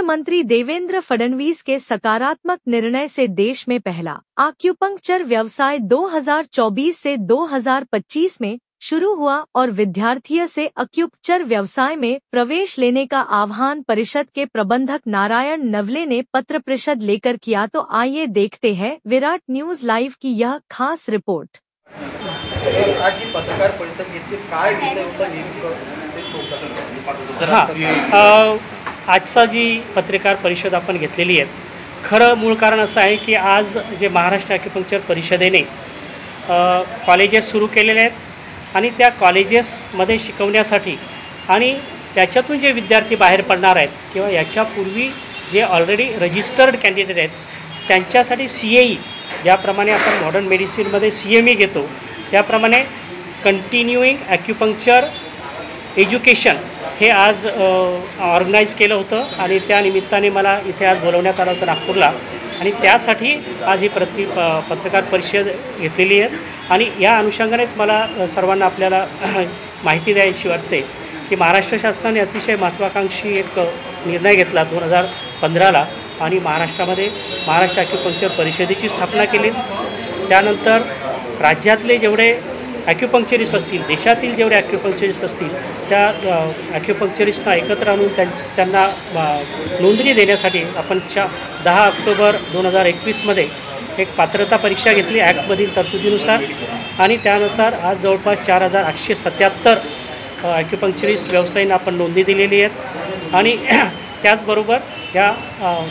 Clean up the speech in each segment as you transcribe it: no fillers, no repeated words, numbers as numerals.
मुख्यमंत्री देवेंद्र फडणवीस के सकारात्मक निर्णय से देश में पहला आक्यूपंक्चर व्यवसाय 2024 से 2025 में शुरू हुआ और विद्यार्थियों से आक्यूपंक्चर व्यवसाय में प्रवेश लेने का आह्वान परिषद के प्रबंधक नारायण नवले ने पत्र परिषद लेकर किया। तो आइए देखते हैं विराट न्यूज लाइव की यह खास रिपोर्ट। आज जी पत्रकार परिषद घेतली, काय विषय होता नेमकं? आजचा जी पत्रकार परिषद आपण घेतलेली आहे, खरं मूळ कारण असं आहे की आज जे महाराष्ट्र ॲक्युपंक्चर परिषदेने कॉलेजेस सुरू केलेले आहेत आणि त्या कॉलेजेसमध्ये शिकवण्यासाठी आणि त्याच्यातून जे विद्यार्थी बाहेर पडणार आहेत किंवा याच्यापूर्वी जे ऑलरेडी रजिस्टर्ड कॅन्डिडेट आहेत त्यांच्यासाठी CAE, ज्याप्रमाणे आपण मॉडर्न मेडिसिनमध्ये CME घेतो त्याप्रमाणे कंटिन्युईंग ॲक्युपंक्चर एज्युकेशन हे आज ऑर्गनाईज केलं होतं आणि त्या निमित्ताने मला इथे आज बोलवण्यात आलं होतं नागपूरला आणि त्यासाठी आज ही पत्रकार परिषद घेतलेली आहे। आणि या अनुषंगानेच मला सर्वांना आपल्याला माहिती द्यायची वाटते की महाराष्ट्र शासनाने अतिशय महत्त्वाकांक्षी एक निर्णय घेतला 2015ला आणि महाराष्ट्रामध्ये महाराष्ट्र ॲक्युपंक्चर परिषदेची स्थापना केली। त्यानंतर राज्यातले जेवढे ॲक्युपंक्चरिस्ट असतील, देशातील जेवढे ॲक्युपंक्चरिस्ट असतील त्या ॲक्युपंक्चरिस्टना एकत्र आणून त्यांना नोंदणी देण्यासाठी आपण 10 ऑक्टोबर 2021मध्ये एक पात्रता परीक्षा घेतली ॲक्टमधील तरतुदीनुसार आणि त्यानुसार आज जवळपास 4877 ॲक्युपंक्चरिस्ट व्यवसायींना आपण नोंदणी दिलेली आहेत। आणि त्याचबरोबर या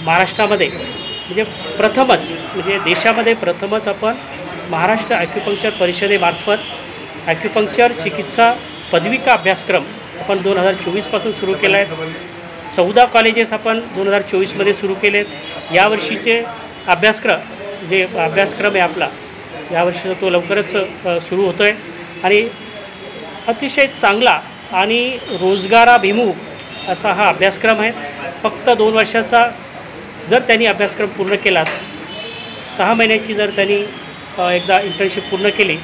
महाराष्ट्रामध्ये म्हणजे प्रथमच म्हणजे देशामध्ये प्रथमच आपण महाराष्ट्र ॲक्युपंक्चर परिषदेमार्फत ॲक्युपंक्चर चिकित्सा पदविका अभ्यासक्रम आपण 2024पासून सुरू केला आहे। 14 कॉलेजेस आपण 2024मध्ये सुरू केले आहेत। यावर्षीचे अभ्यासक्रम आहे आपला यावर्षीचा तो लवकरच सुरू होतो आहे आणि अतिशय चांगला आणि रोजगाराभिमुख असा हा अभ्यासक्रम आहे। फक्त 2 वर्षाचा जर त्यांनी अभ्यासक्रम पूर्ण केला, 6 महिन्याची जर त्यांनी एकदा इंटर्नशिप पूर्ण केली,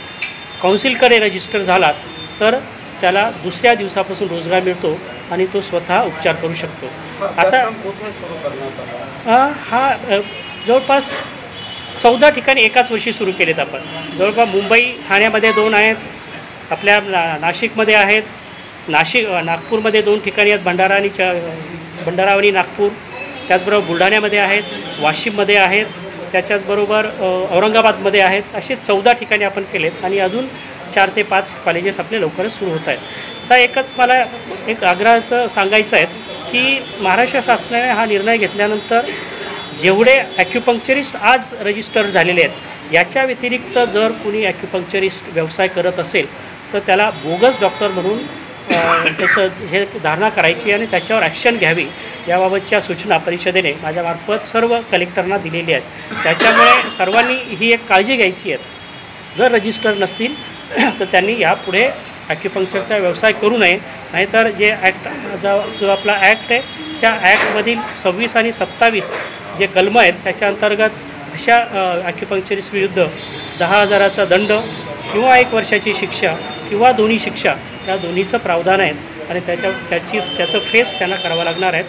काउन्सिलकडे रजिस्टर झाला तर त्याला दुसऱ्या दिवसापासून रोजगार मिळतो आणि तो स्वतः उपचार करू शकतो। आता हा जवळपास 14 ठिकाणी एकाच वर्षी सुरू केलेत आपण। जवळपास मुंबई ठाण्यामध्ये 2 आहेत, आपल्या नाशिकमध्ये आहेत, नागपूरमध्ये 2 ठिकाणी आहेत, भंडारा आणि नागपूर, त्याचबरोबर बुलढाण्यामध्ये आहेत, वाशिममध्ये आहेत, त्याच्याचबरोबर औरंगाबादमध्ये आहेत। असे 14 ठिकाणी आपण केलेत आणि अजून 4 ते 5 कॉलेजेस आपले लवकरच सुरू होत आहेत। आता एकच मला एक आग्रहाचं सांगायचं आहे की महाराष्ट्र शासनाने हा निर्णय घेतल्यानंतर जेवढे ॲक्युपंक्चरिस्ट आज रजिस्टर झालेले आहेत याच्या व्यतिरिक्त जर कुणी ॲक्युपंक्चरिस्ट व्यवसाय करत असेल तर त्याला बोगस डॉक्टर म्हणून त्याचं हे धारणा करायची आणि त्याच्यावर ॲक्शन घ्यावी याबाबतच्या सूचना परिषदेने माझ्यामार्फत सर्व कलेक्टरना दिलेली आहेत। त्याच्यामुळे सर्वांनी ही एक काळजी घ्यायची आहे, जर रजिस्टर नसतील तर त्यांनी यापुढे ॲक्युपंक्चरचा व्यवसाय करू नये। नाहीतर जे जो आपला ॲक्ट आहे त्या ॲक्टमधील 26 आणि 27 जे कलमं आहेत त्याच्या अंतर्गत अशा ॲक्युपंक्चरिस्ट विरुद्ध 10,000चा दंड किंवा 1 वर्षाची शिक्षा किंवा दोन्ही शिक्षा या दोन्हीचं प्रावधान आहे आणि त्याचं फेस त्यांना करावं लागणार आहे।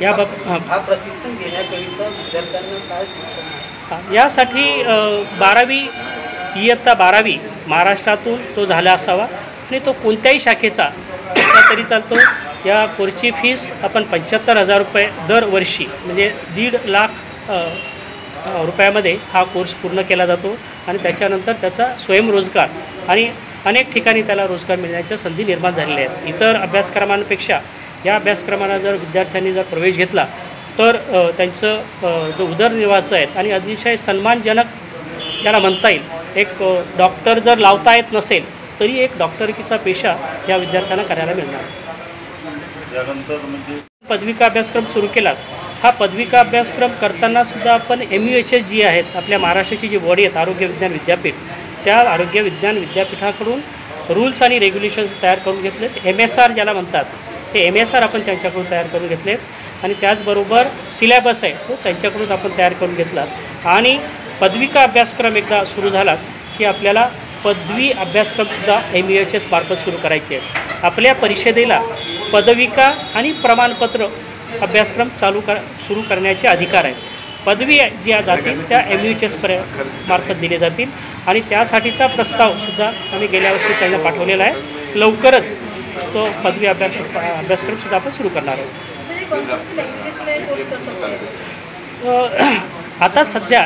याबाबत हा प्रशिक्षण घेण्याकरिता विद्यार्थ्यांना काय शिक्षण यासाठी 12वी इयत्ता 12वी महाराष्ट्रातून तो झाला असावा आणि तो कोणत्याही शाखेचा असला तरी चालतो। या कोर्सची फीस आपण 75,000 रुपये दरवर्षी म्हणजे 1.5 लाख रुपयामध्ये हा कोर्स पूर्ण केला जातो आणि त्याच्यानंतर त्याचा स्वयंरोजगार आणि अनेक ठिकाणी त्याला रोजगार मिळण्याच्या संधी निर्माण झालेल्या आहेत। इतर अभ्यासक्रमांपेक्षा या अभ्यासक्रमाला जर विद्यार्थ्यांनी जर प्रवेश घेतला तर त्यांचं जो उदरनिर्वाहाचं आहे आणि अतिशय सन्मानजनक ज्याला म्हणता येईल, एक डॉक्टर जर लावता येत नसेल तरी एक डॉक्टरकीचा पेशा या विद्यार्थ्यांना करायला मिळणार। त्यानंतर म्हणजे पदविका अभ्यासक्रम सुरू केला। हा पदविका अभ्यासक्रम करताना सुद्धा आपण MUHS जी आहेत आपल्या महाराष्ट्राची जी बॉडी आहेत आरोग्य विज्ञान विद्यापीठ, त्या आरोग्य विज्ञान विद्यापीठाकडून रूल्स आणि रेग्युलेशन्स तयार करून घेतलेत। MSR ज्याला म्हणतात ते MSR आपण त्यांच्याकडून तयार करून घेतलेत आणि त्याचबरोबर सिलेबस आहे तो त्यांच्याकडूनच आपण तयार करून घेतला। आणि पदविका अभ्यासक्रम एकदा सुरू झाला की आपल्याला पदवी अभ्यासक्रमसुद्धा MUHS मार्फत सुरू करायचे आहेत। आपल्या परिषदेला पदविका आणि प्रमाणपत्र अभ्यासक्रम सुरू करण्याचे अधिकार आहेत. पदवी ज्या जातील त्या MUHS मार्फत दिले जातील आणि त्यासाठीचा प्रस्तावसुद्धा आम्ही गेल्या वर्षी त्यांना पाठवलेला आहे. लवकरच तो पदवी अभ्यासक्रमसुद्धा आपण सुरू करणार आहोत. आता सध्या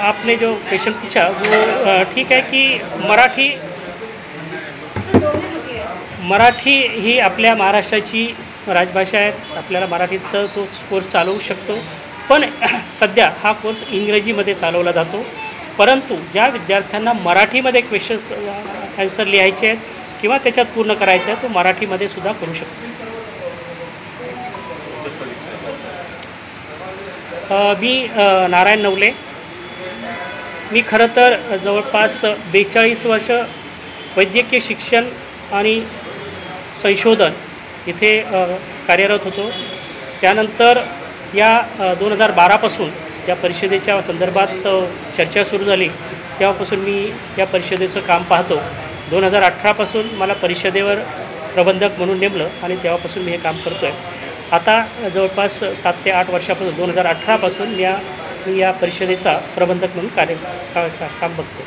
आपने जो क्वेश्चन पूछा वो ठीक है कि मराठी ही आपल्या महाराष्ट्राची राजभाषा आहे. आपल्याला मराठीत तो कोर्स चालवू शकतो, पण सध्या हा कोर्स इंग्रजीमध्ये चालवला जातो. परंतु ज्या विद्यार्थ्यांना मराठीमध्ये क्वेश्चन्स आन्सर लिहायचे आहेत किंवा त्याच्यात पूर्ण करायचं आहे तो मराठीमध्ये सुद्धा करू शकतो. मी नारायण नवले. मी खरं तर जवळपास 42 वर्ष वैद्यकीय शिक्षण आणि संशोधन इथे कार्यरत होतो. त्यानंतर या 2012पासून या परिषदेच्या संदर्भात चर्चा सुरू झाली तेव्हापासून मी या परिषदेचं काम पाहतो. 2018पासून मला परिषदेवर प्रबंधक म्हणून नेमलं आणि तेव्हापासून मी हे काम करतो आहे. आता जवळपास 7 ते 8 वर्षापासून 2018पासून मी या परिषदेचा प्रबंधक म्हणून काम बघतो.